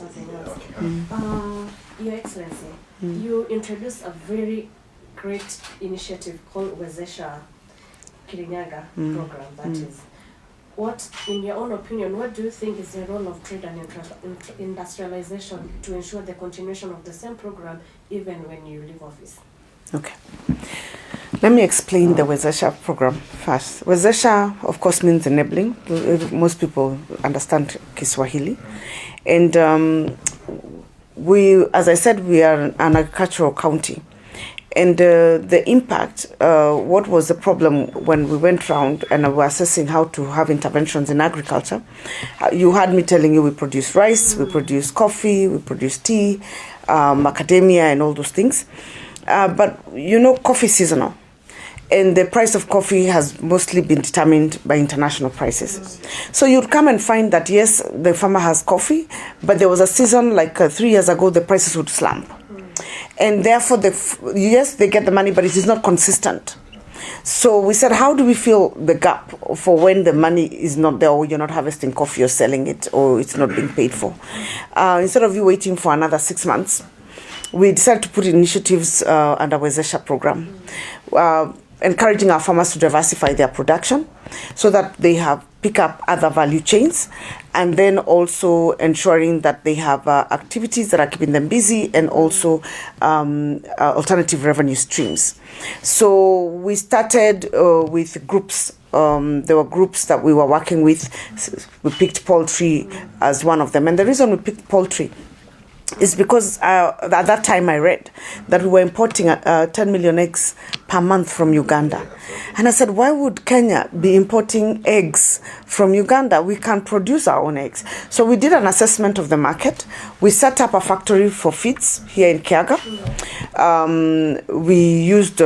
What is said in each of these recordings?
something else. Your Excellency, you introduced a very great initiative called Wezesha Kirinyaga program, that is. What, in your own opinion, what do you think is the role of trade and industrialization to ensure the continuation of the same program even when you leave office? Okay. Let me explain the Wezesha program first. Wezesha, of course, means enabling. Most people understand Kiswahili. And we, as I said, we are an agricultural county. And the impact, what was the problem when we went round and we were assessing how to have interventions in agriculture? You had me telling you we produce rice, we produce coffee, we produce tea, macadamia and all those things. But you know, coffee is seasonal. And the price of coffee has mostly been determined by international prices. So you'd come and find that, yes, the farmer has coffee, but there was a season like 3 years ago, the prices would slump. And therefore, yes, they get the money, but it is not consistent. So we said, how do we fill the gap for when the money is not there, or you're not harvesting coffee or selling it, or it's not being paid for? Instead of you waiting for another 6 months, we decided to put initiatives under Wezesha program, encouraging our farmers to diversify their production so that they have pick up other value chains, and then also ensuring that they have activities that are keeping them busy, and also alternative revenue streams. So we started with groups. There were groups that we were working with. We picked poultry as one of them. And the reason we picked poultry is because at that time I read that we were importing 10 million eggs per month from Uganda. And I said, why would Kenya be importing eggs from Uganda? We can produce our own eggs. So we did an assessment of the market. We set up a factory for feeds here in Kiaga. We used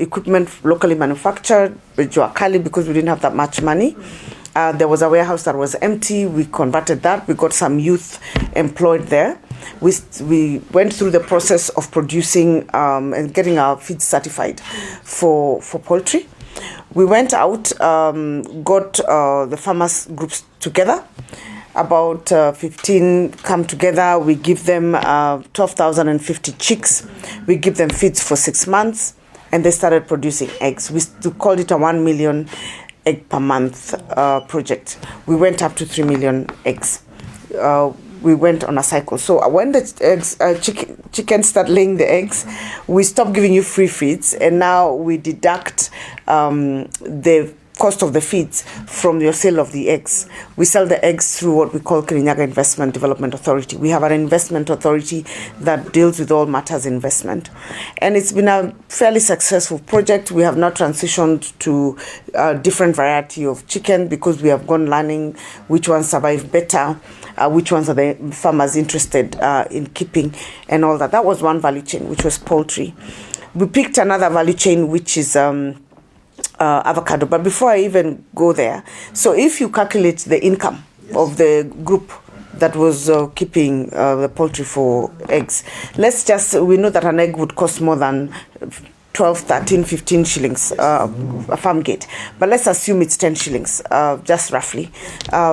equipment locally manufactured with Juakali because we didn't have that much money. There was a warehouse that was empty. We converted that. We got some youth employed there. We went through the process of producing and getting our feed certified for poultry. We went out, got the farmers groups together. About 15 come together. We give them 12,050 chicks. We give them feeds for 6 months, and they started producing eggs. We called it a 1 million egg per month project. We went up to 3 million eggs. We went on a cycle. So when the eggs, chickens start laying the eggs, we stop giving you free feeds, and now we deduct the cost of the feeds from your sale of the eggs. We sell the eggs through what we call Kirinyaga Investment Development Authority. We have an investment authority that deals with all matters investment. And it's been a fairly successful project. We have now transitioned to a different variety of chicken because we have gone learning which ones survive better, which ones are the farmers interested in keeping, and all that. That was one value chain, which was poultry. We picked another value chain, which is avocado. But before I even go there, so if you calculate the income of the group that was keeping the poultry for eggs, we know that an egg would cost more than 12, 13, 15 shillings a farm gate. But let's assume it's 10 shillings, just roughly,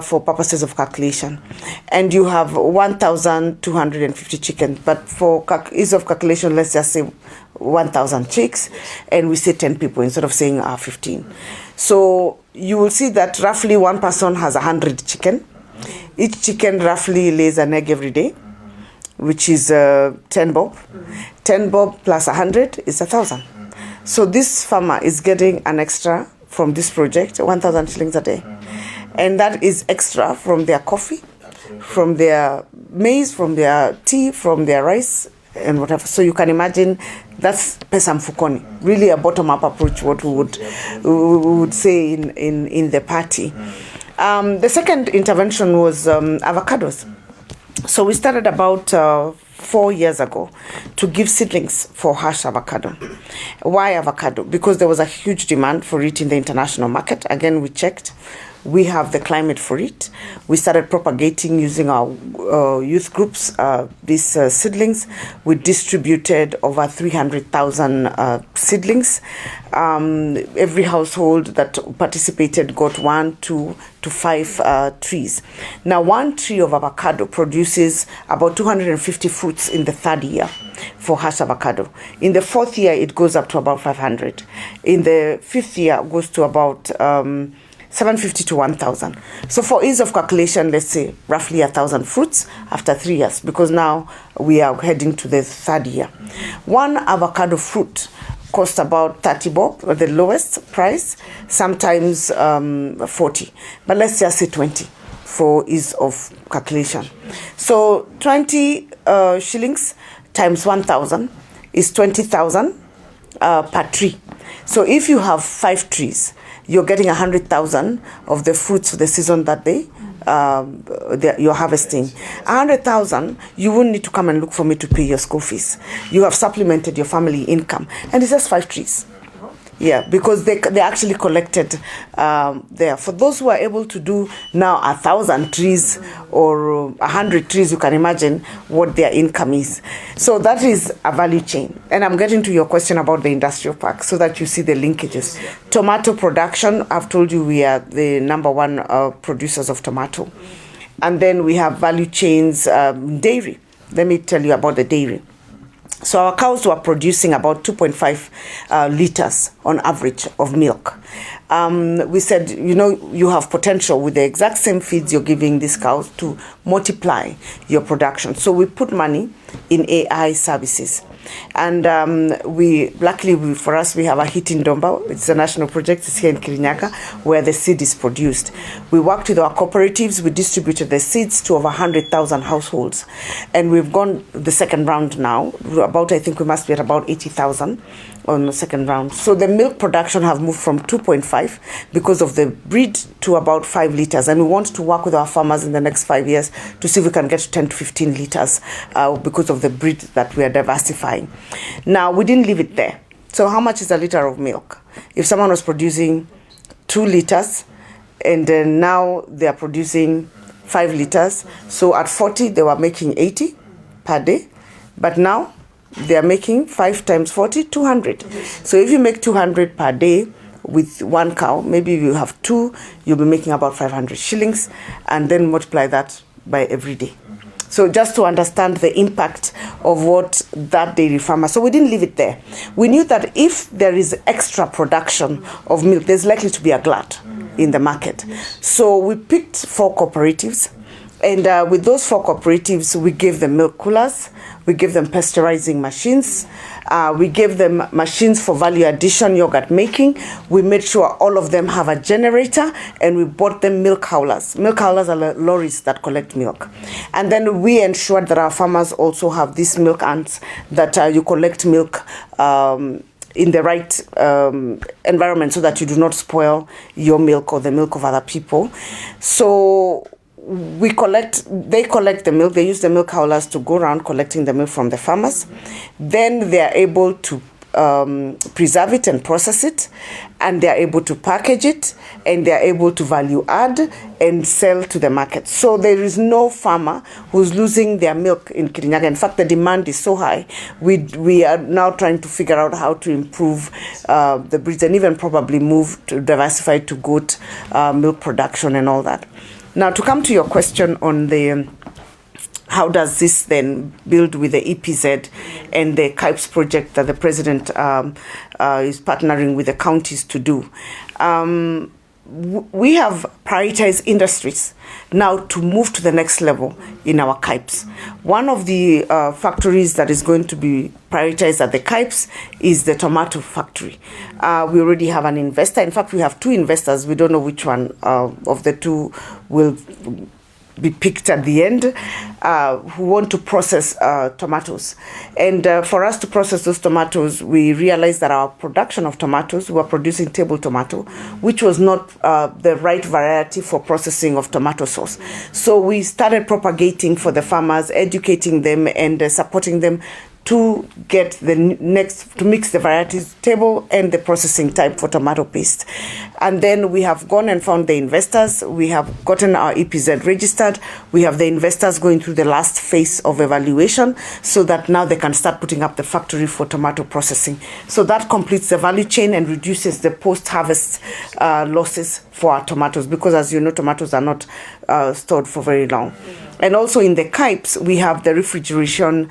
for purposes of calculation. And you have 1,250 chickens. But for ease of calculation, let's just say 1,000 chicks, and we say 10 people instead of saying 15. So you will see that roughly one person has 100 chicken. Each chicken roughly lays an egg every day, which is 10 bob. 10 bob plus 100 is 1,000. So this farmer is getting an extra from this project, 1,000 shillings a day. And that is extra from their coffee, from their maize, from their tea, from their rice, and whatever. So you can imagine that's pesa mfukoni, really a bottom-up approach, what we would say in the party. The second intervention was avocados. So we started about 4 years ago to give seedlings for hash avocado. Why avocado? Because there was a huge demand for it in the international market. Again, we checked. we have the climate for it. We started propagating using our youth groups, these seedlings. We distributed over 300,000 seedlings. Every household that participated got 1, 2 to 5 trees. Now, one tree of avocado produces about 250 fruits in the third year for hash avocado. In the fourth year, it goes up to about 500. In the fifth year, it goes to about 750 to 1,000. So for ease of calculation, let's say roughly 1,000 fruits after 3 years, because now we are heading to the third year. One avocado fruit cost about 30 bob, the lowest price, sometimes 40. But let's just say 20 for ease of calculation. So 20 shillings times 1,000 is 20,000 per tree. So if you have 5 trees, you're getting 100,000 of the fruits of the season that you're harvesting. 100,000, you wouldn't need to come and look for me to pay your school fees. You have supplemented your family income, and it's just 5 trees. Yeah, because they actually collected there. For those who are able to do now 1,000 trees or 100 trees, you can imagine what their income is. So that is a value chain. And I'm getting to your question about the industrial park so that you see the linkages. Tomato production, I've told you we are the number 1 producers of tomato. And then we have value chains, dairy. Let me tell you about the dairy. So our cows were producing about 2.5 liters on average of milk. We said, you have potential with the exact same feeds you're giving these cows to multiply your production. So we put money in AI services. And luckily for us, we have a hit in Domba. It's a national project. It's here in Kirinyaga, where the seed is produced. We worked with our cooperatives. We distributed the seeds to over 100,000 households. And we've gone the second round now. I think we must be at about 80,000 on the second round. So the milk production have moved from 2.5 because of the breed to about 5 liters. And we want to work with our farmers in the next 5 years to see if we can get to 10 to 15 liters because of the breed that we are diversifying. Now, we didn't leave it there. So how much is a liter of milk? If someone was producing 2 liters and then now they are producing 5 liters, so at 40, they were making 80 per day. But now they are making 5 times 40, 200. So if you make 200 per day with 1 cow, maybe if you have 2, you'll be making about 500 shillings, and then multiply that by every day. So just to understand the impact of what that dairy farmer. So we didn't leave it there. We knew that if there is extra production of milk, there's likely to be a glut in the market. So we picked 4 cooperatives. And with those 4 cooperatives, we gave them milk coolers, we gave them pasteurizing machines, we gave them machines for value addition yogurt making. We made sure all of them have a generator, and we bought them milk howlers. Milk howlers are lorries that collect milk. And then we ensured that our farmers also have these milk ants that you collect milk in the right environment so that you do not spoil your milk or the milk of other people. So they collect the milk. They use the milk howlers to go around collecting the milk from the farmers. Then they are able to preserve it and process it, and they are able to package it, and they are able to value add and sell to the market. So there is no farmer who's losing their milk in Kirinyaga. In fact, the demand is so high. We are now trying to figure out how to improve the breeds and even probably move to diversify to goat milk production and all that. Now, to come to your question on the how does this then build with the EPZ and the KIPES project that the president is partnering with the counties to do? We have prioritized industries now to move to the next level in our KIPES. One of the factories that is going to be prioritized at the KIPES is the tomato factory. We already have an investor. In fact, we have 2 investors. We don't know which one of the 2 will be picked at the end, who want to process tomatoes. And for us to process those tomatoes, we realized that our production of tomatoes, we were producing table tomato, which was not the right variety for processing of tomato sauce. So we started propagating for the farmers, educating them and supporting them to get the next, to mix the varieties table and the processing type for tomato paste. And then we have gone and found the investors. We have gotten our EPZ registered. We have the investors going through the last phase of evaluation so that now they can start putting up the factory for tomato processing. So that completes the value chain and reduces the post-harvest losses for our tomatoes, because as you know, tomatoes are not stored for very long. And also in the Kipes, we have the refrigeration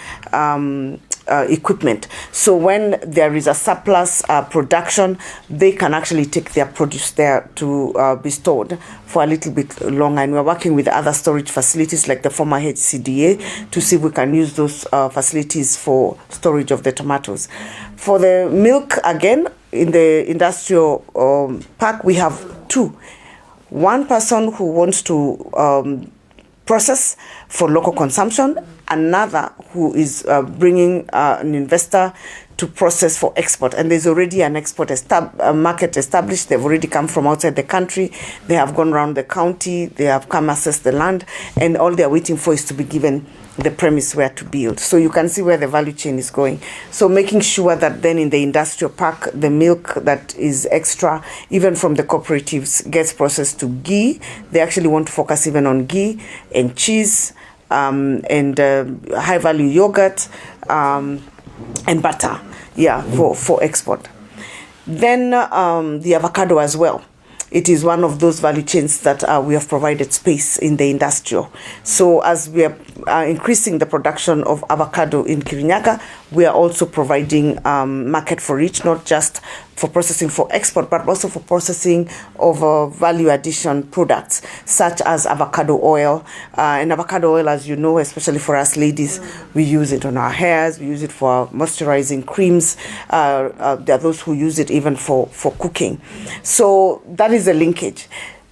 equipment. So when there is a surplus production, they can actually take their produce there to be stored for a little bit longer. And we're working with other storage facilities like the former HCDA to see if we can use those facilities for storage of the tomatoes. For the milk, again, in the industrial park, we have two. One person who wants to process for local consumption, another who is bringing an investor to process for export. And there's already an export market established. They've already come from outside the country. They have gone around the county. They have come assess the land. And all they're waiting for is to be given the premise where to build. So you can see where the value chain is going. So making sure that then in the industrial park, the milk that is extra, even from the cooperatives, gets processed to ghee. They actually want to focus even on ghee and cheese and high value yogurt and butter, for export. Then the avocado as well. It is one of those value chains that we have provided space in the industrial. So as we are increasing the production of avocado in Kirinyaga, we are also providing market for it, not just for processing for export, but also for processing of value addition products, such as avocado oil. And avocado oil, as you know, especially for us ladies, we use it on our hairs, we use it for moisturizing creams. There are those who use it even for cooking. So that is a linkage.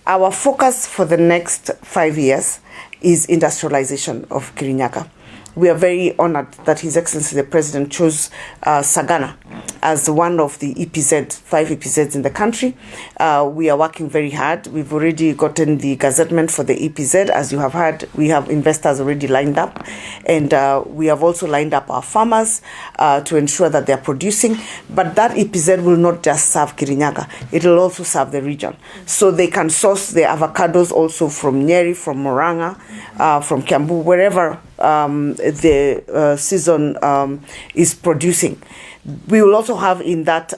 Our focus for the next 5 years is industrialization of Kirinyaga. We are very honored that His Excellency the President chose Sagana as one of the EPZ, 5 EPZs in the country. We are working very hard. We've already gotten the gazettement for the EPZ. As you have heard, we have investors already lined up. And we have also lined up our farmers to ensure that they're producing. But that EPZ will not just serve Kirinyaga. It will also serve the region. So they can source the avocados also from Nyeri, from Moranga, from Kiambu, wherever the season is producing. We will also have in that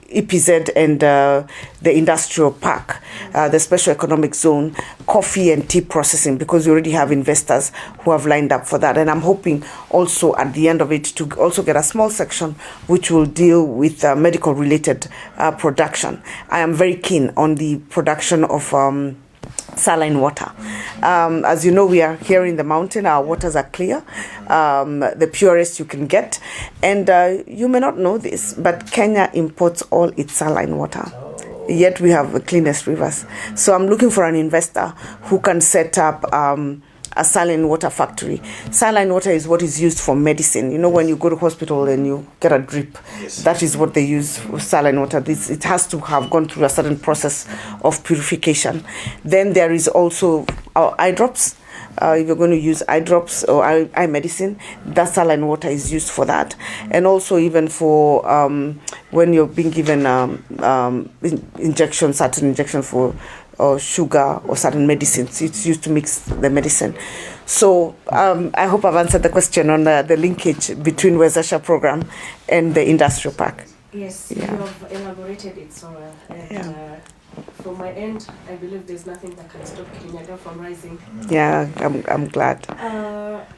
EPZ and the industrial park, the special economic zone, coffee and tea processing, because we already have investors who have lined up for that. And I'm hoping also at the end of it to also get a small section which will deal with medical related production. I am very keen on the production of saline water. As you know, we are here in the mountain. Our waters are clear, the purest you can get. And you may not know this, but Kenya imports all its saline water. Yet we have the cleanest rivers. So I'm looking for an investor who can set up a saline water factory. Saline water is what is used for medicine. You know, when you go to hospital and you get a drip, yes, that is what they use for saline water. It has to have gone through a certain process of purification. Then there is also our eye drops. If you're going to use eye drops or eye medicine, that saline water is used for that. And also even for when you're being given certain injection for sugar or certain medicines, it's used to mix the medicine. So I hope I've answered the question on the linkage between Wezesha program and the industrial park. Yes, you have elaborated it so well. And, from my end, I believe there's nothing that can stop Kirinyaga from rising. Yeah, I'm glad.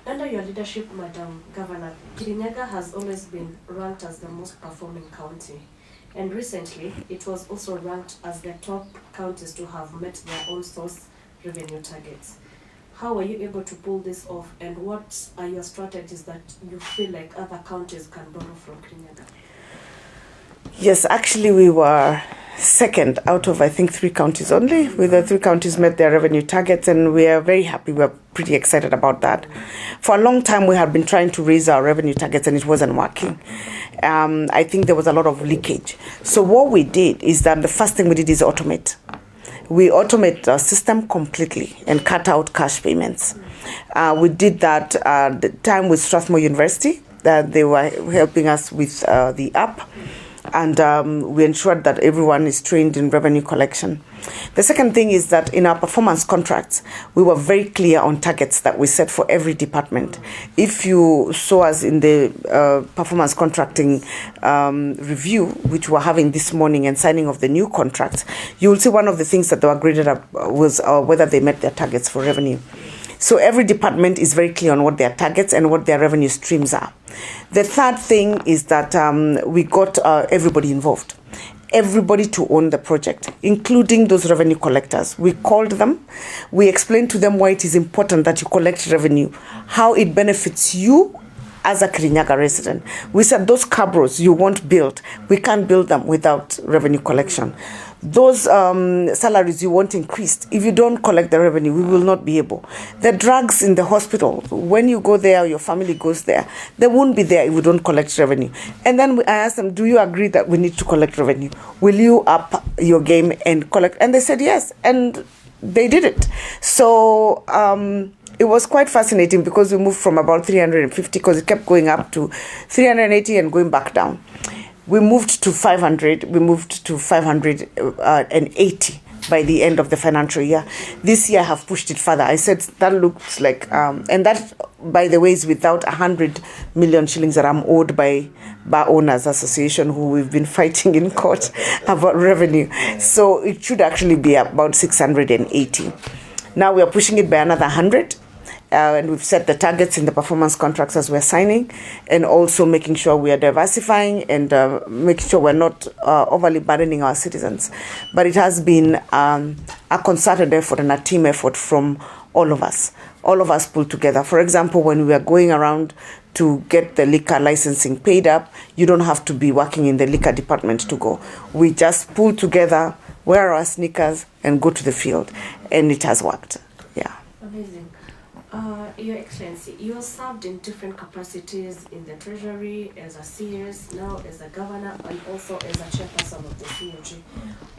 Under your leadership, Madam Governor, Kirinyaga has always been ranked as the most performing county. And recently, it was also ranked as the top counties to have met their own source revenue targets. How are you able to pull this off, and what are your strategies that you feel like other counties can borrow from Kirinyaga? Yes, actually we were second out of, I think, 3 counties only. With the 3 counties met their revenue targets, and we are very happy. We're pretty excited about that. For a long time, we have been trying to raise our revenue targets, and it wasn't working. I think there was a lot of leakage. So what we did is that the first thing we did is automate. We automate the system completely and cut out cash payments. We did that at the time with Strathmore University. They were helping us with the app, and we ensured that everyone is trained in revenue collection. The second thing is that in our performance contracts, we were very clear on targets that we set for every department. If you saw us in the performance contracting review, which we're having this morning, and signing of the new contracts, you will see one of the things that they were graded up was whether they met their targets for revenue. So every department is very clear on what their targets and what their revenue streams are. The third thing is that we got everybody involved. Everybody to own the project, including those revenue collectors. We called them. We explained to them why it is important that you collect revenue, how it benefits you as a Kirinyaga resident. We said those cabros you won't build, we can't build them without revenue collection. Those salaries you want increased, if you don't collect the revenue, we will not be able. The drugs in the hospital, when you go there, your family goes there, they won't be there if we don't collect revenue. And then I asked them, do you agree that we need to collect revenue? Will you up your game and collect? And they said yes, and they did it. So it was quite fascinating because we moved from about 350, because it kept going up to 380 and going back down. We moved to 500, we moved to 580 by the end of the financial year. This year I have pushed it further. I said that looks like, and that, by the way, is without 100 million shillings that I'm owed by Bar Owners Association, who we've been fighting in court about revenue. So it should actually be about 680. Now we are pushing it by another 100. And we've set the targets in the performance contracts as we're signing, and also making sure we are diversifying and making sure we're not overly burdening our citizens. But it has been a concerted effort and a team effort from all of us pulled together. For example, when we are going around to get the liquor licensing paid up, you don't have to be working in the liquor department to go. We just pull together, wear our sneakers, and go to the field, and it has worked. Yeah. Amazing. Your Excellency, you served in different capacities in the Treasury, as a CS, now as a governor, and also as a chairperson of the COG.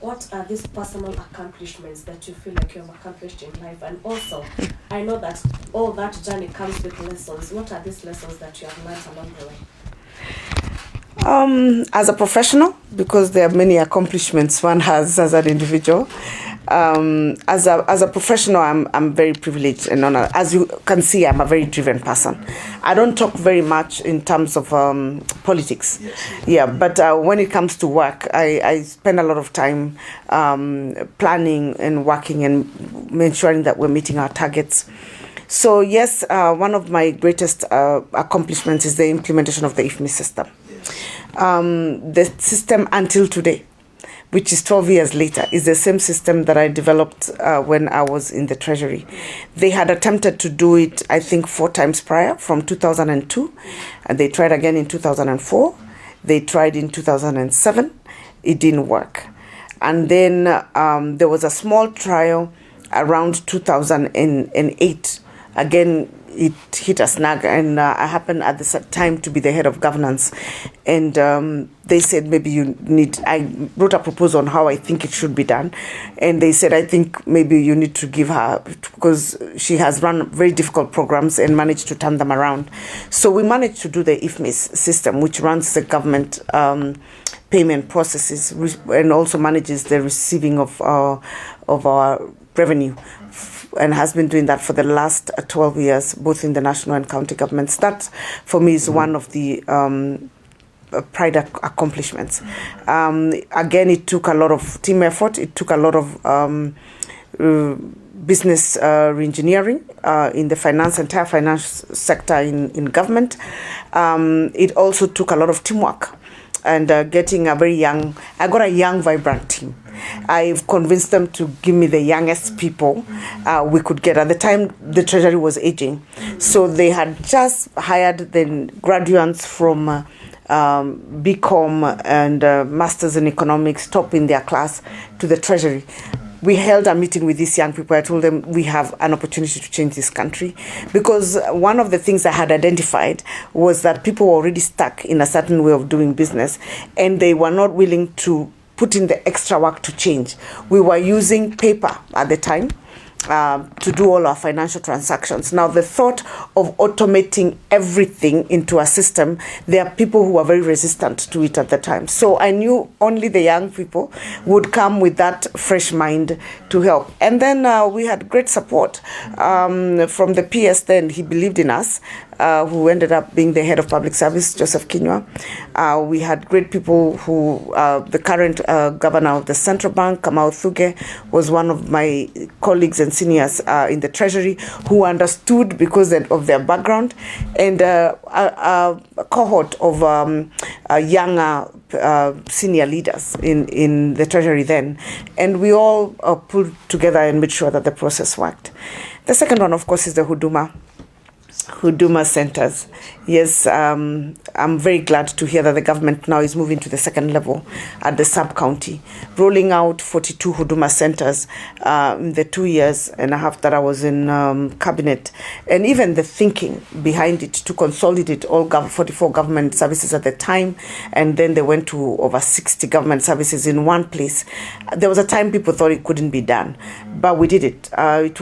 What are these personal accomplishments that you feel like you have accomplished in life? And also, I know that all that journey comes with lessons. What are these lessons that you have learned along the way? As a professional, because there are many accomplishments one has as an individual. As a professional, I'm very privileged and honored. As you can see, I'm a very driven person. I don't talk very much in terms of politics. Yeah, but when it comes to work, I spend a lot of time planning and working and ensuring that we're meeting our targets. So yes, one of my greatest accomplishments is the implementation of the IFMI system. The system until today, which is 12 years later, is the same system that I developed when I was in the Treasury. They had attempted to do it, I think, 4 times prior, from 2002, and they tried again in 2004. They tried in 2007. It didn't work. And then there was a small trial around 2008. Again, it hit a snag, and I happened at the time to be the head of governance, and they said maybe I wrote a proposal on how I think it should be done, and they said I think maybe you need to give her, because she has run very difficult programs and managed to turn them around. So we managed to do the IFMIS system, which runs the government payment processes and also manages the receiving of our revenue, and has been doing that for the last 12 years, both in the national and county governments. That, for me, is one of the pride accomplishments. Again, it took a lot of team effort. It took a lot of business re-engineering in the entire finance sector in government. It also took a lot of teamwork and getting I got a young, vibrant team. I've convinced them to give me the youngest people we could get. At the time, the Treasury was aging. So they had just hired the graduates from BCom and Masters in Economics, top in their class, to the Treasury. We held a meeting with these young people. I told them we have an opportunity to change this country, because one of the things I had identified was that people were already stuck in a certain way of doing business, and they were not willing to put in the extra work to change. We were using paper at the time to do all our financial transactions. Now, the thought of automating everything into a system, there are people who are very resistant to it at the time. So I knew only the young people would come with that fresh mind to help. And then we had great support from the PS then. He believed in us, who ended up being the head of public service, Joseph Kinyua. We had great people who, the current governor of the central bank, Kamau Thuge, was one of my colleagues and seniors in the treasury who understood because of their background, and a cohort of younger senior leaders in the treasury then. And we all pulled together and made sure that the process worked. The second one, of course, is the Huduma centers. Yes, I'm very glad to hear that the government now is moving to the second level at the sub-county, rolling out 42 Huduma centers in the 2 years and a half that I was in cabinet. And even the thinking behind it to consolidate all 44 government services at the time, and then they went to over 60 government services in one place. There was a time people thought it couldn't be done, but we did it. It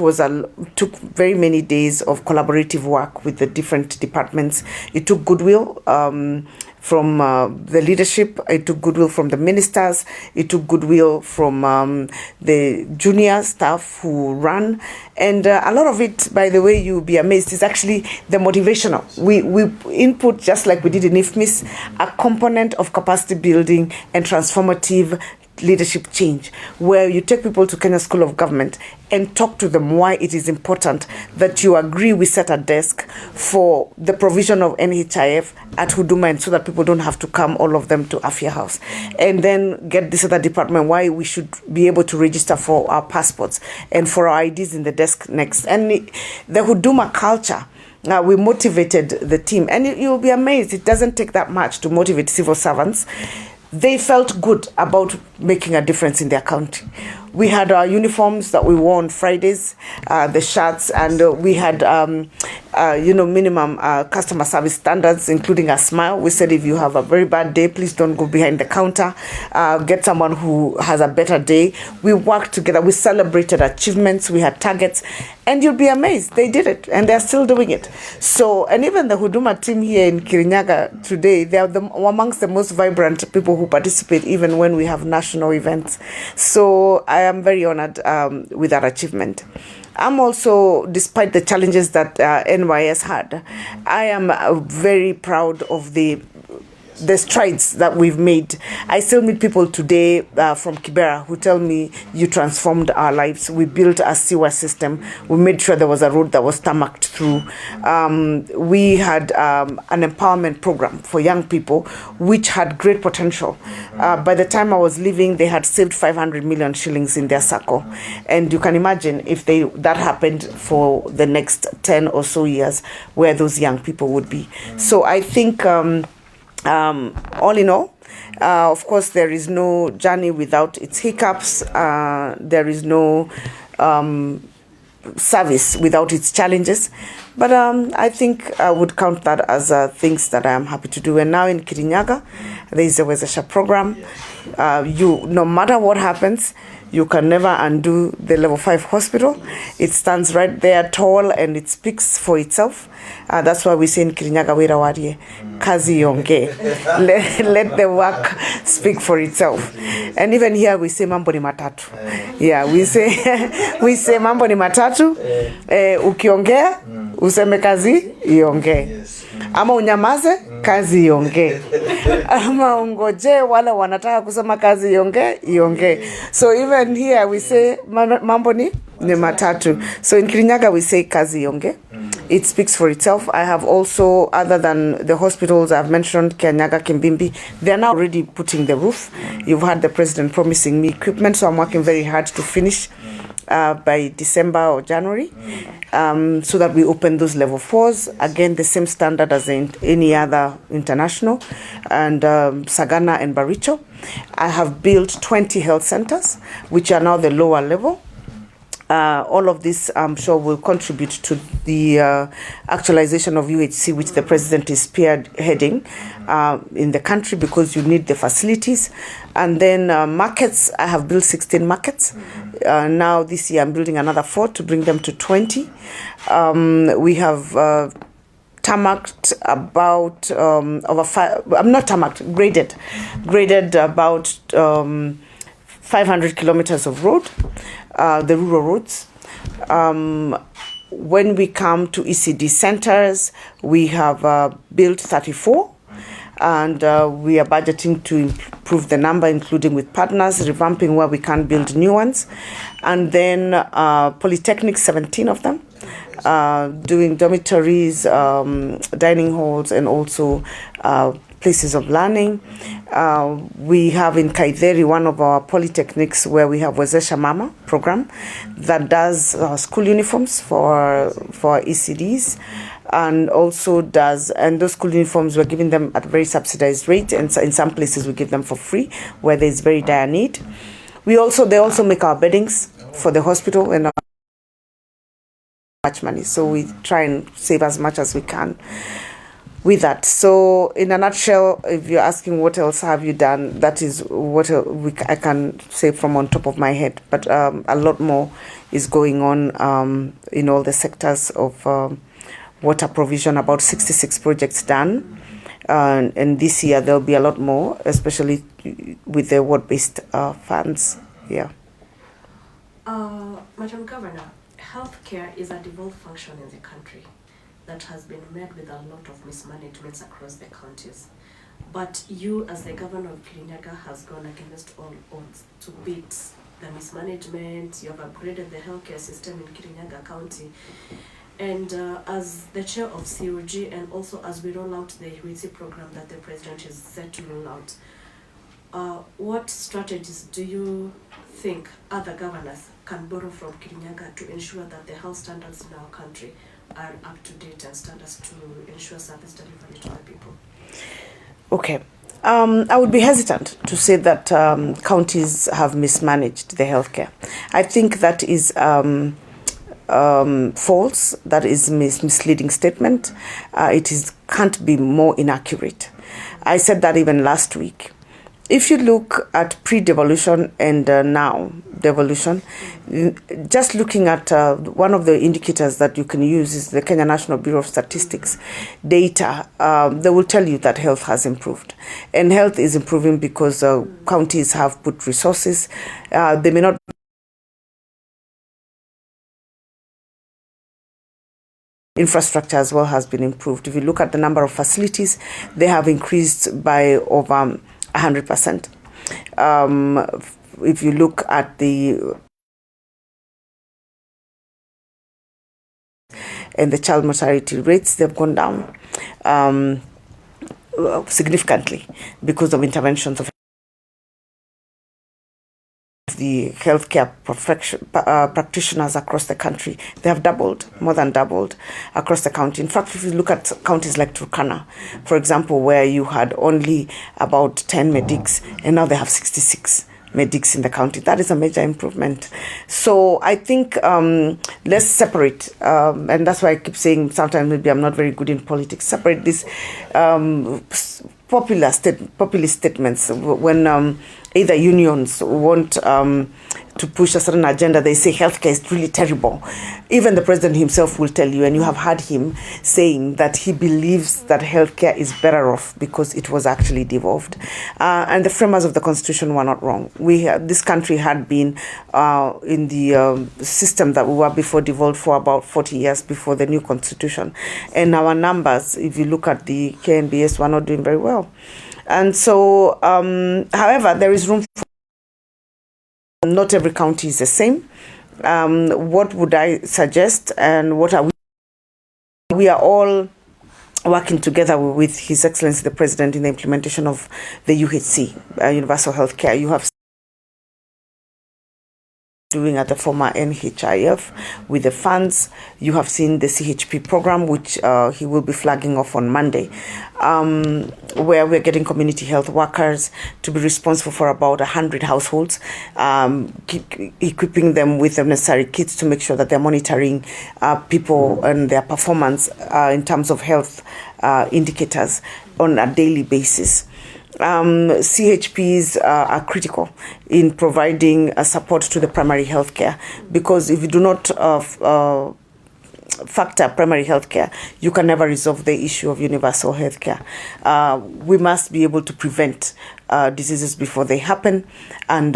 took very many days of collaborative work with the different departments. It took goodwill from the leadership. It took goodwill from the ministers. It took goodwill from the junior staff who run. And a lot of it, by the way, you'll be amazed, is actually the motivational. We input, just like we did in IFMIS, a component of capacity building and transformative leadership change, where you take people to Kenya School of Government and talk to them why it is important that you agree we set a desk for the provision of NHIF at Huduma, and so that people don't have to come, all of them, to Afya House, and then get this other department why we should be able to register for our passports and for our IDs in the desk next. And the Huduma culture, we motivated the team, and you'll be amazed, it doesn't take that much to motivate civil servants. They felt good about making a difference in their county. We had our uniforms that we wore on Fridays, the shirts, and we had, minimum customer service standards, including a smile. We said, if you have a very bad day, please don't go behind the counter. Get someone who has a better day. We worked together. We celebrated achievements. We had targets. And you'll be amazed. They did it, and they're still doing it. So, and even the Huduma team here in Kirinyaga today, they are amongst the most vibrant people who participate, even when we have national events. So I am very honored with that achievement. I'm also, despite the challenges that NYS had, I am very proud of the strides that we've made. I still meet people today from Kibera who tell me, you transformed our lives. We built a sewer system. We made sure there was a road that was tarmacked through. We had an empowerment program for young people, which had great potential. By the time I was leaving, they had saved 500 million shillings in their circle. And you can imagine if that happened for the next 10 or so years, where those young people would be. So I think all in all, of course, there is no journey without its hiccups. There is no service without its challenges. But I think I would count that as things that I am happy to do. And now in Kirinyaga, there is a Wezesha program. No matter what happens, you can never undo the level 5 hospital. It stands right there tall, and it speaks for itself. That's why we say in Kirinyaga, wera warie, kazi yonge. Let the work speak for itself. And even here we say mambo ni matatu. Yeah, we say mambo ni matatu. Ukiongea, useme kazi yonge. Ama unyamaze, kazi yonge. Ama ungoje wale wanataka kusema kazi yonge. So even here we say mambo ni matatu. So in Kirinyaga we say kazi yonge. It speaks for itself. I have also, other than the hospitals I've mentioned, Kianyaga, Kimbimbi, they're now already putting the roof. You've had the president promising me equipment, so I'm working very hard to finish by December or January, so that we open those level 4s. Again, the same standard as in any other international, and Sagana and Baricho. I have built 20 health centers, which are now the lower level. All of this, I'm sure, will contribute to the actualization of UHC, which the president is spearheading in the country, because you need the facilities. And then markets, I have built 16 markets. Now this year I'm building another 4 to bring them to 20. We have tarmacked about over 5, I'm not tarmacked, graded about 500 kilometers of road, the rural roads. When we come to ECD centers, we have built 34, and we are budgeting to improve the number, including with partners, revamping where we can build new ones. And then polytechnics, 17 of them, doing dormitories, dining halls, and also places of learning. We have in Kaitheri one of our polytechnics where we have Wezesha Mama program that does school uniforms for ECDs, and also does, and those school uniforms we're giving them at a very subsidized rate, and in some places we give them for free where there's very dire need. They also make our beddings for the hospital, and much money, so we try and save as much as we can with that. So in a nutshell, if you're asking what else have you done, that is what I can say from on top of my head. But a lot more is going on in all the sectors of water provision. About 66 projects done, and this year there'll be a lot more, especially with the ward-based funds. Yeah. Madam Governor, healthcare is a devolved function in the country that has been met with a lot of mismanagements across the counties. But you, as the governor of Kirinyaga, has gone against all odds to beat the mismanagement. You have upgraded the healthcare system in Kirinyaga County. And as the chair of COG, and also as we roll out the UHC program that the president is set to roll out, what strategies do you think other governors can borrow from Kirinyaga to ensure that the health standards in our country are up to date and standards to ensure service delivery to the people? Okay. I would be hesitant to say that counties have mismanaged the healthcare. I think that is false. That is misleading statement. Can't be more inaccurate. I said that even last week. If you look at pre-devolution and now devolution, just looking at one of the indicators that you can use is the Kenya National Bureau of Statistics data. They will tell you that health has improved. And health is improving because counties have put resources. They may not infrastructure as well has been improved. If you look at the number of facilities, they have increased by over 100%. If you look at the child mortality rates, they've gone down significantly because of interventions of the healthcare practitioners across the country. They have doubled, more than doubled across the country. In fact, if you look at counties like Turkana, for example, where you had only about 10 medics, and now they have 66 medics in the county. That is a major improvement. So I think let's separate, and that's why I keep saying sometimes maybe I'm not very good in politics, separate these populist statements. When either unions want to push a certain agenda, they say healthcare is really terrible. Even the president himself will tell you, and you have heard him saying that he believes that healthcare is better off because it was actually devolved. And the framers of the constitution were not wrong. This country had been in the system that we were before devolved for about 40 years before the new constitution. And our numbers, if you look at the KNBS, were not doing very well. And so, however, there is room for not every county is the same. What would I suggest, and what are we? We are all working together with His Excellency the President in the implementation of the UHC, Universal Healthcare. You have doing at the former NHIF with the funds. You have seen the CHP program, which he will be flagging off on Monday, where we're getting community health workers to be responsible for about 100 households, equipping them with the necessary kits to make sure that they're monitoring people and their performance in terms of health indicators on a daily basis. CHPs are critical in providing support to the primary health care, because if you do not factor primary health care, you can never resolve the issue of universal health care. We must be able to prevent diseases before they happen, and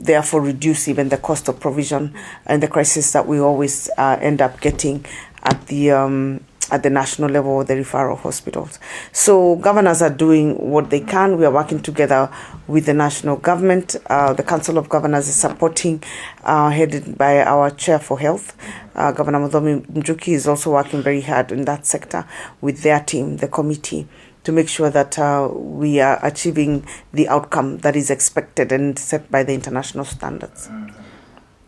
therefore reduce even the cost of provision and the crisis that we always end up getting at the national level, the referral hospitals. So governors are doing what they can. We are working together with the national government. The Council of Governors is supporting, headed by our Chair for Health. Governor Muthomi Njuki is also working very hard in that sector with their team, the committee, to make sure that we are achieving the outcome that is expected and set by the international standards.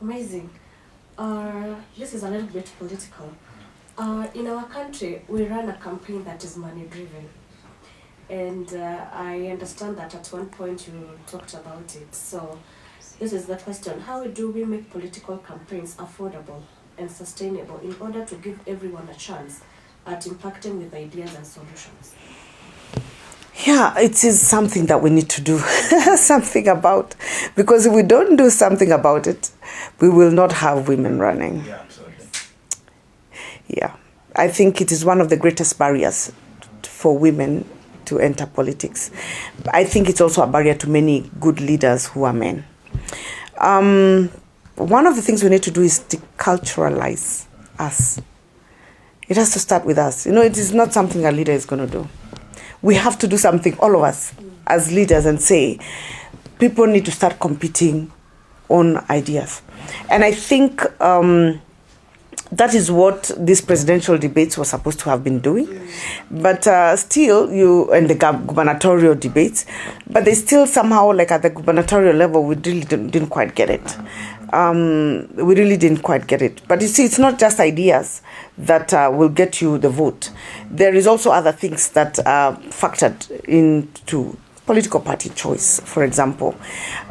Amazing. This is a little bit political. In our country, we run a campaign that is money-driven. And I understand that at one point you talked about it. So this is the question: how do we make political campaigns affordable and sustainable in order to give everyone a chance at impacting with ideas and solutions? Yeah, it is something that we need to do something about, because if we don't do something about it, we will not have women running. Yeah, absolutely. Yeah, I think it is one of the greatest barriers for women to enter politics. I think it's also a barrier to many good leaders who are men. One of the things we need to do is deculturalize us. It has to start with us. It is not something a leader is going to do. We have to do something, all of us, as leaders, and say, people need to start competing on ideas. And I think that is what these presidential debates were supposed to have been doing. But still, and the gubernatorial debates, but they still somehow, like at the gubernatorial level, we really didn't quite get it. We really didn't quite get it. But you see, it's not just ideas that will get you the vote. There is also other things that are factored into political party choice. For example,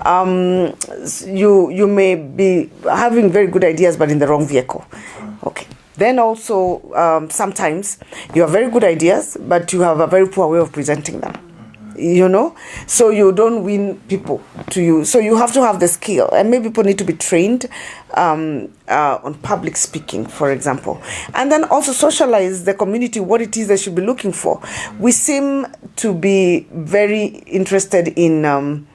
you may be having very good ideas, but in the wrong vehicle. Okay. Then also, sometimes you have very good ideas, but you have a very poor way of presenting them. So you don't win people to you. So you have to have the skill, and maybe people need to be trained on public speaking, for example, and then also socialize the community what it is they should be looking for. We seem to be very interested in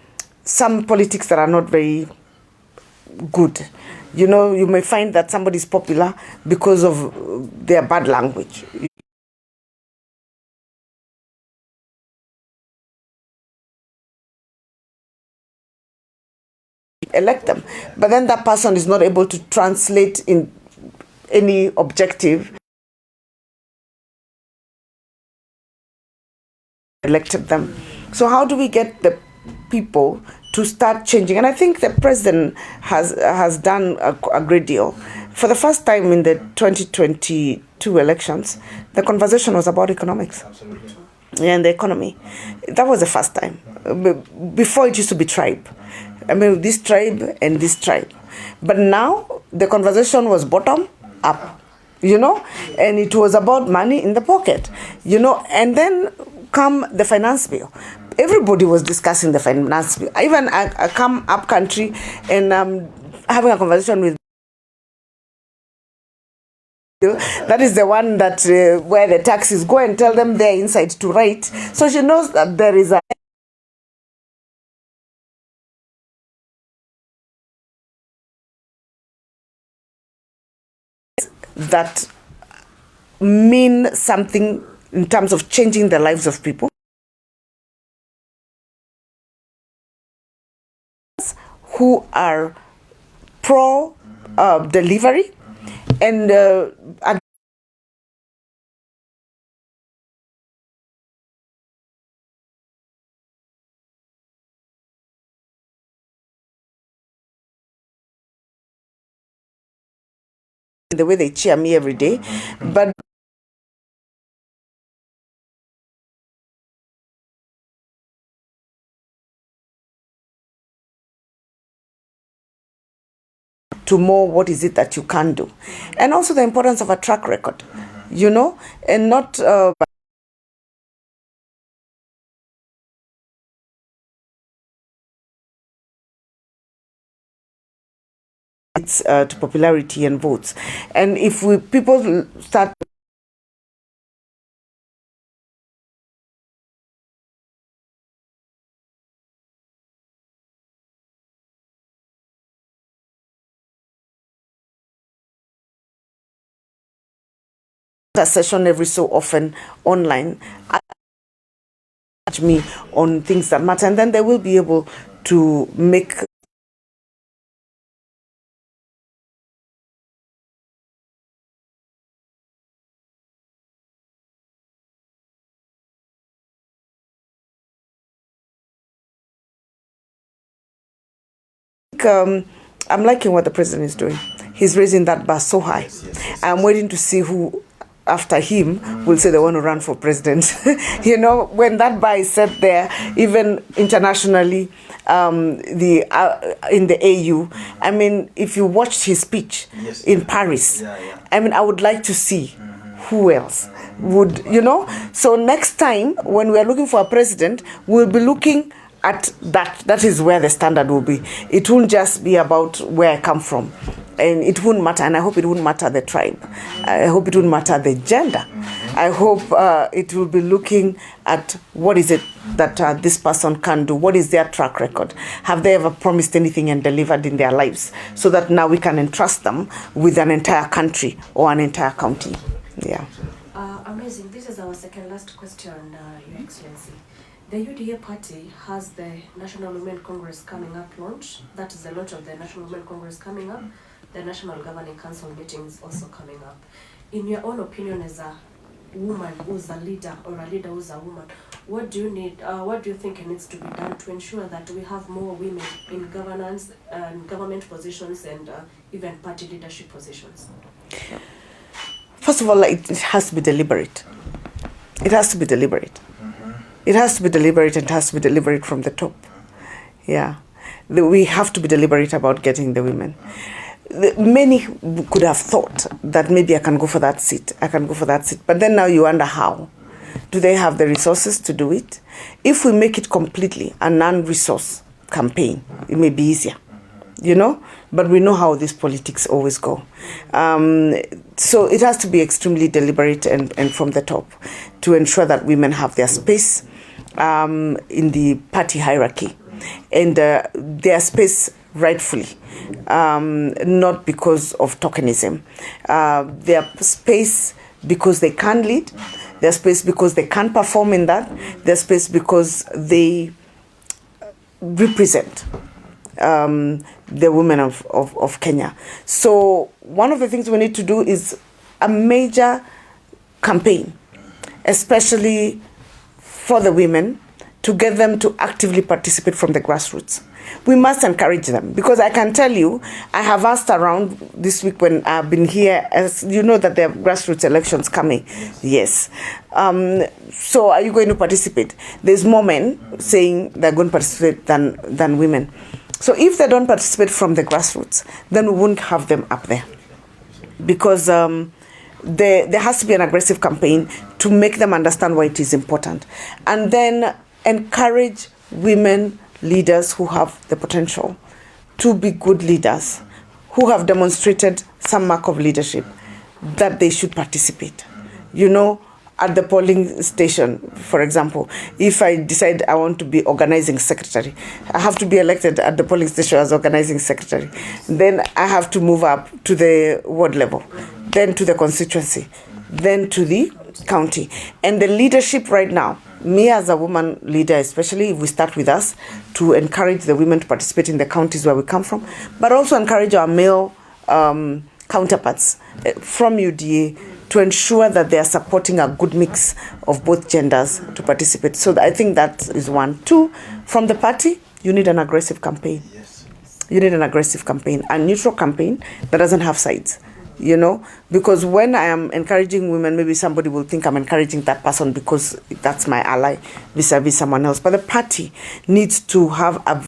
some politics that are not very good. You may find that somebody is popular because of their bad language. Elect them, but then that person is not able to translate in any objective. Elected them. So how do we get the people to start changing? And I think the president has done a great deal. For the first time in the 2022 elections, the conversation was about economics. Absolutely. And the economy. That was the first time. Before, it used to be tribe. I mean, this tribe and this tribe. But now the conversation was bottom up, and it was about money in the pocket, and then come the finance bill. Everybody was discussing the finance bill. Even I come up country and having a conversation with that is the one that where the taxes go, and tell them they're inside to write. So she knows that there is a that mean something in terms of changing the lives of people who are pro delivery and the way they cheer me every day, but to more what is it that you can do, and also the importance of a track record, and not it's to popularity and votes. And if people start a session every so often online, me on things that matter, and then they will be able to make I'm liking what the president is doing. He's raising that bar so high. Yes. I'm waiting to see who after him will say they want to run for president. When that bar is set there, even internationally, in the AU, I mean, if you watched his speech in Paris, I would like to see who else would, So next time when we are looking for a president, we'll be looking at that. That is where the standard will be. It won't just be about where I come from, and it won't matter. And I hope it won't matter the tribe. I hope it won't matter the gender. I hope it will be looking at what is it that this person can do. What is their track record? Have they ever promised anything and delivered in their lives? So that now we can entrust them with an entire country or an entire county. Yeah. Amazing. This is our second last question, Your Excellency. The UDA party has the National Women Congress coming up launch. That is the launch of the National Women Congress coming up. The National Governing Council meeting is also coming up. In your own opinion, as a woman who's a leader or a leader who's a woman, what do you think needs to be done to ensure that we have more women in governance and government positions and even party leadership positions? First of all, it has to be deliberate. It has to be deliberate. It has to be deliberate, and it has to be deliberate from the top. Yeah. We have to be deliberate about getting the women. Many could have thought that maybe I can go for that seat. But then now you wonder how. Do they have the resources to do it? If we make it completely a non-resource campaign, it may be easier. But we know how these politics always go. So it has to be extremely deliberate and from the top to ensure that women have their space in the party hierarchy and their space rightfully, not because of tokenism. Their space because they can lead, their space because they can perform in that, their space because they represent the women of Kenya. So one of the things we need to do is a major campaign, especially for the women, to get them to actively participate from the grassroots. We must encourage them, because I can tell you, I have asked around this week when I've been here, as you know that there are grassroots elections coming. Yes. So are you going to participate? There's more men saying they're going to participate than women. So if they don't participate from the grassroots, then we won't have them up there. Because there has to be an aggressive campaign to make them understand why it is important. And then encourage women leaders who have the potential to be good leaders, who have demonstrated some mark of leadership, that they should participate. At the polling station, for example, if I decide I want to be organizing secretary, I have to be elected at the polling station as organizing secretary. Then I have to move up to the ward level, then to the constituency, then to the county. And the leadership right now, me as a woman leader, especially if we start with us, to encourage the women to participate in the counties where we come from, but also encourage our male counterparts from UDA to ensure that they are supporting a good mix of both genders to participate. So I think that is one. Two, from the party, you need an aggressive campaign. Yes. You need an aggressive campaign, a neutral campaign that doesn't have sides. you know, because when I am encouraging women, maybe somebody will think I'm encouraging that person because that's my ally vis-a-vis someone else. But the party needs to have a